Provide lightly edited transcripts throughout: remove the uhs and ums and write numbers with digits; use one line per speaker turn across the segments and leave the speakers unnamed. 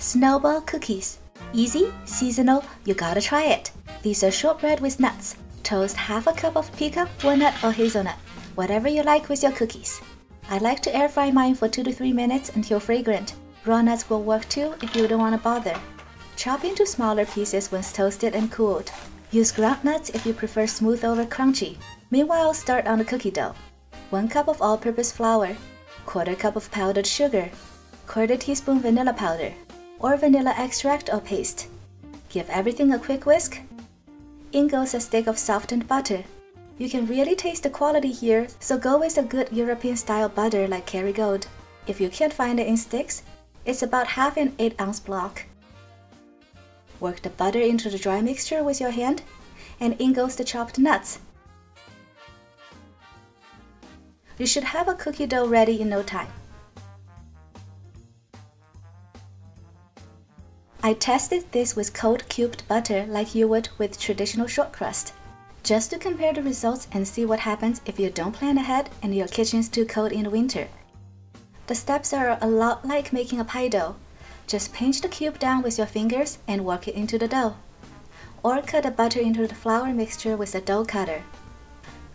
Snowball cookies. Easy, seasonal, you gotta try it. These are shortbread with nuts. Toast half a cup of pecan, walnut, or hazelnut, whatever you like with your cookies. I like to air fry mine for 2 to 3 minutes until fragrant. Raw nuts will work too if you don't want to bother. Chop into smaller pieces once toasted and cooled. Use ground nuts if you prefer smooth over crunchy. Meanwhile, start on the cookie dough. 1 cup of all-purpose flour, 1/4 cup of powdered sugar, 1/4 teaspoon vanilla powder, or vanilla extract or paste. Give everything a quick whisk. In goes a stick of softened butter. You can really taste the quality here, so go with a good European-style butter like Kerrygold. If you can't find it in sticks, it's about half an 8-ounce block. Work the butter into the dry mixture with your hand, and in goes the chopped nuts. You should have a cookie dough ready in no time. I tested this with cold cubed butter like you would with traditional short crust, just to compare the results and see what happens if you don't plan ahead and your kitchen's too cold in the winter. The steps are a lot like making a pie dough. Just pinch the cube down with your fingers and work it into the dough. Or cut the butter into the flour mixture with a dough cutter.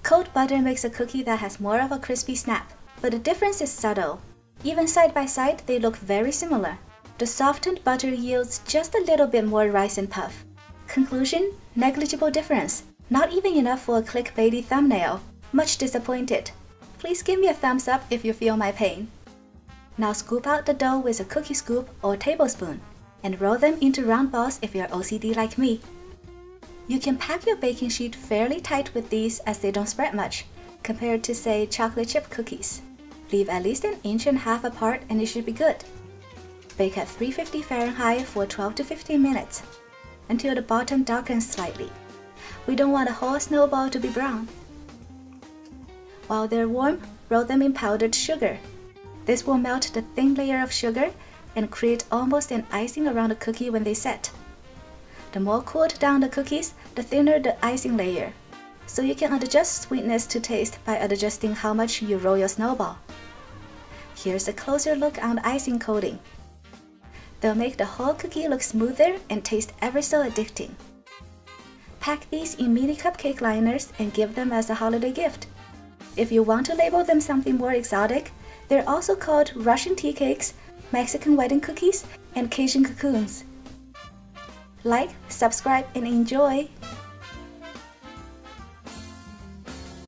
Cold butter makes a cookie that has more of a crispy snap, but the difference is subtle. Even side by side, they look very similar. The softened butter yields just a little bit more rise and puff. Conclusion: negligible difference. Not even enough for a clickbaity thumbnail. Much disappointed. Please give me a thumbs up if you feel my pain. Now scoop out the dough with a cookie scoop or tablespoon, and roll them into round balls if you're OCD like me. You can pack your baking sheet fairly tight with these as they don't spread much, compared to say chocolate chip cookies. Leave at least 1.5 inches apart and it should be good. Bake at 350 Fahrenheit for 12 to 15 minutes, until the bottom darkens slightly. We don't want a whole snowball to be brown. While they're warm, roll them in powdered sugar. This will melt the thin layer of sugar and create almost an icing around the cookie when they set. The more cooled down the cookies, the thinner the icing layer, so you can adjust sweetness to taste by adjusting how much you roll your snowball. Here's a closer look on the icing coating. They'll make the whole cookie look smoother and taste ever so addicting. Pack these in mini cupcake liners and give them as a holiday gift. If you want to label them something more exotic, they're also called Russian tea cakes, Mexican wedding cookies, and Cajun cocoons. Like, subscribe, and enjoy!